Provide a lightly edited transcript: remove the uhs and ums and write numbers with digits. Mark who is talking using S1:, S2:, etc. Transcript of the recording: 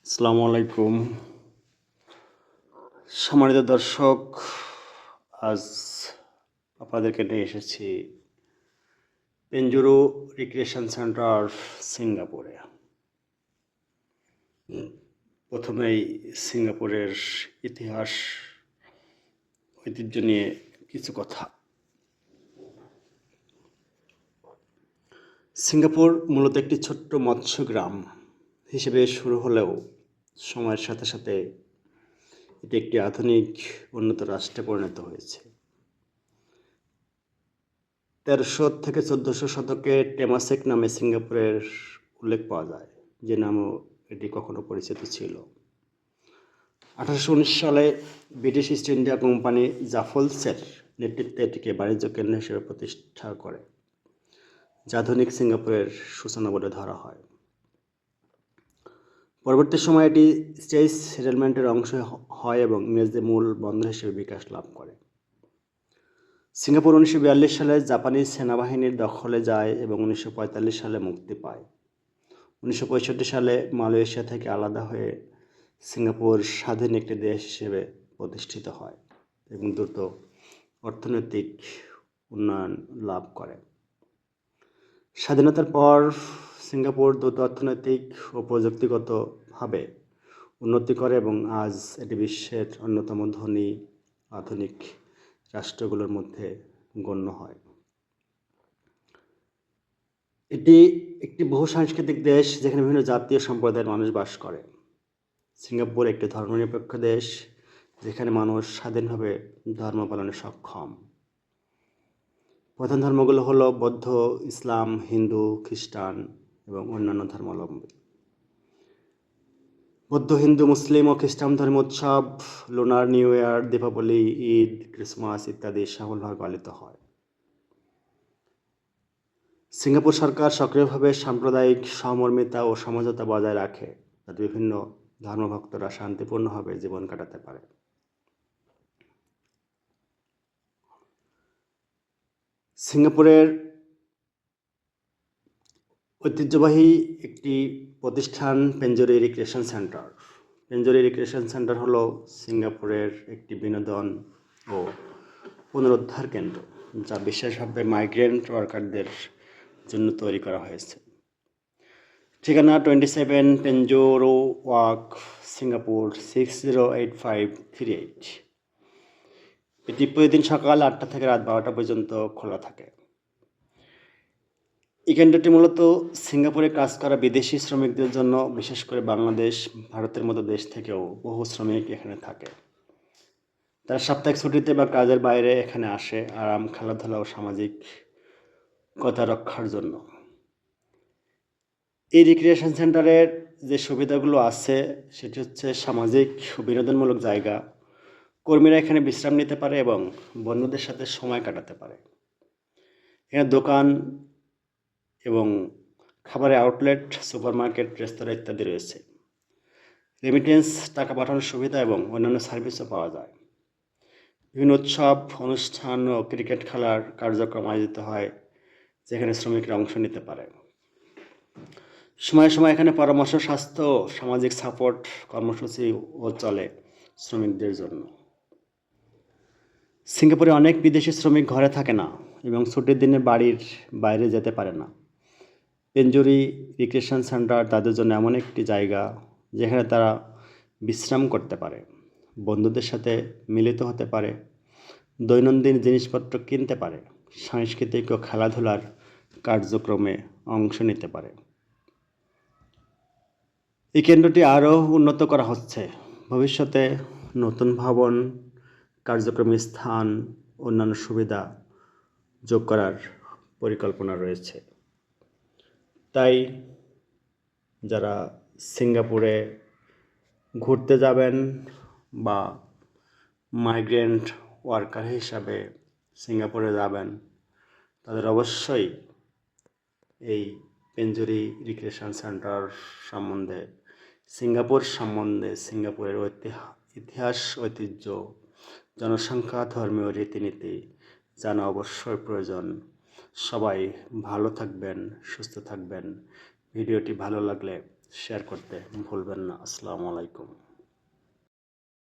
S1: আসসালামু আলাইকুম সম্মানিত দর্শক, আজ আপনাদেরকে নিয়ে এসেছি পেঞ্জুরু রিক্রিয়েশন সেন্টার সিঙ্গাপুরে। প্রথমেই সিঙ্গাপুরের ইতিহাস ঐতিহ্য নিয়ে কিছু কথা। সিঙ্গাপুর মূলত একটি ছোট্ট মৎস্য গ্রাম হিসেবে শুরু হলেও সময়ের সাথে সাথে এটি একটি আধুনিক উন্নত রাষ্ট্রে পরিণত হয়েছে। 1300 থেকে 1400 শতকে টেমাসেক নামে সিঙ্গাপুরের উল্লেখ পাওয়া যায়, যে নামও এটি কখনো পরিচিত ছিল। 1819 সালে ব্রিটিশ ইস্ট ইন্ডিয়া কোম্পানি জাফলসের নেতৃত্বে এটিকে বাণিজ্য কেন্দ্র হিসেবে প্রতিষ্ঠা করে, যা আধুনিক সিঙ্গাপুরের সূচনা বলে ধরা হয়। পরবর্তী সময়ে এটি স্টেজ সেটেলমেন্টের অংশ হয় এবং ইংরেজদের মূল বন্দর হিসেবে বিকাশ লাভ করে। সিঙ্গাপুর 1942 সালে জাপানি সেনাবাহিনীর দখলে যায় এবং 1945 সালে মুক্তি পায়। 1965 সালে মালয়েশিয়া থেকে আলাদা হয়ে সিঙ্গাপুর স্বাধীন একটি দেশ হিসেবে প্রতিষ্ঠিত হয় এবং দ্রুত অর্থনৈতিক উন্নয়ন লাভ করে। স্বাধীনতার পর সিঙ্গাপুর দ্রুত অর্থনৈতিক ও প্রযুক্তিগতভাবে উন্নতি করে এবং আজ এটি বিশ্বের অন্যতম ধনী আধুনিক রাষ্ট্রগুলোর মধ্যে গণ্য হয়। এটি একটি বহু সাংস্কৃতিক দেশ যেখানে বিভিন্ন জাতীয় সম্প্রদায়ের মানুষ বাস করে। সিঙ্গাপুর একটি ধর্মনিরপেক্ষ দেশ যেখানে মানুষ স্বাধীনভাবে ধর্ম পালনে সক্ষম। প্রধান ধর্মগুলো হলো বৌদ্ধ, ইসলাম, হিন্দু, খ্রিস্টান এবং অন্যান্য ধর্মাবলম্বী। বৌদ্ধ, হিন্দু, মুসলিম ও খ্রিস্টান ধর্ম উৎসব lunar new year, Deepavali, Eid, Christmas ইত্যাদি সফলভাবে পালিত হয়। সিঙ্গাপুর সরকার সক্রিয়ভাবে সাম্প্রদায়িক সহমর্মিতা ও সমঝোতা বজায় রাখে, যাতে বিভিন্ন ধর্মভক্তরা শান্তিপূর্ণভাবে জীবন কাটাতে পারে। সিঙ্গাপুরের ঐতিহ্যবাহী একটি প্রতিষ্ঠান পেঞ্জুরি রিক্রিয়েশন সেন্টার। পেঞ্জুরি রিক্রিয়েশন সেন্টার হলো সিঙ্গাপুরের একটি বিনোদন ও পুনরুদ্ধার কেন্দ্র, যা বিশেষভাবে মাইগ্রেন্ট ওয়ার্কারদের জন্য তৈরি করা হয়েছে। ঠিকানা 27 পেঞ্জুরু ওয়াক, সিঙ্গাপুর 608538। এটি প্রতিদিন সকাল 8টা থেকে রাত 12টা পর্যন্ত খোলা থাকে। এই কেন্দ্রটি মূলত সিঙ্গাপুরে কাজ করা বিদেশি শ্রমিকদের জন্য, বিশেষ করে বাংলাদেশ, ভারতের মতো দেশ থেকেও বহু শ্রমিক এখানে থাকে। তারা সাপ্তাহিক ছুটিতে বা কাজের বাইরে এখানে আসে আরাম, খেলাধুলা ও সামাজিকতা রক্ষার জন্য। এই রিক্রিয়েশন সেন্টারের যে সুবিধাগুলো আছে সেটি হচ্ছে সামাজিক ও বিনোদনমূলক জায়গা। কর্মীরা এখানে বিশ্রাম নিতে পারে এবং বন্ধুদের সাথে সময় কাটাতে পারে। এখানে দোকান এবং খাবারের আউটলেট, সুপারমার্কেট, রেস্তোরাঁ ইত্যাদি রয়েছে। রেমিটেন্স, টাকা পাঠানোর সুবিধা এবং অন্যান্য সার্ভিসও পাওয়া যায়। বিভিন্ন উৎসব, অনুষ্ঠান ও ক্রিকেট খেলার কার্যক্রম আয়োজিত হয়, যেখানে শ্রমিকরা অংশ নিতে পারে। সময়ে সময়ে এখানে পরামর্শ, স্বাস্থ্য ও সামাজিক সাপোর্ট কর্মসূচিও চলে শ্রমিকদের জন্য। সিঙ্গাপুরে অনেক বিদেশি শ্রমিক ঘরে থাকে না এবং ছুটির দিনে বাড়ির বাইরে যেতে পারে না। পেঞ্জুরি রিক্রিয়েশন সেন্টার তাদের জন্য এমন একটি জায়গা যেখানে তারা বিশ্রাম করতে পারে, বন্ধুদের সাথে মিলিত হতে পারে, দৈনন্দিন জিনিসপত্র কিনতে পারে, সাংস্কৃতিক ও খেলাধুলার কার্যক্রমে অংশ নিতে পারে। এই কেন্দ্রটি আরও উন্নত করা হচ্ছে। ভবিষ্যতে নতুন ভবন, কার্যক্রম স্থান, অন্যান্য সুবিধা যোগ করার পরিকল্পনা রয়েছে। তাই যারা সিঙ্গাপুরে ঘুরতে যাবেন বা মাইগ্রেন্ট ওয়ার্কার হিসাবে সিঙ্গাপুরে যাবেন, তাদের অবশ্যই এই পেঞ্জুরি রিক্রিয়েশন সেন্টার সম্বন্ধে, সিঙ্গাপুর সম্বন্ধে, সিঙ্গাপুরের ইতিহাস, ঐতিহ্য, জনসংখ্যা, ধর্মীয় রীতিনীতি জানা অবশ্যই প্রয়োজন। সবাই ভালো থাকবেন, সুস্থ থাকবেন। ভিডিওটি ভালো লাগলে শেয়ার করতে ভুলবেন না। আসসালামু আলাইকুম।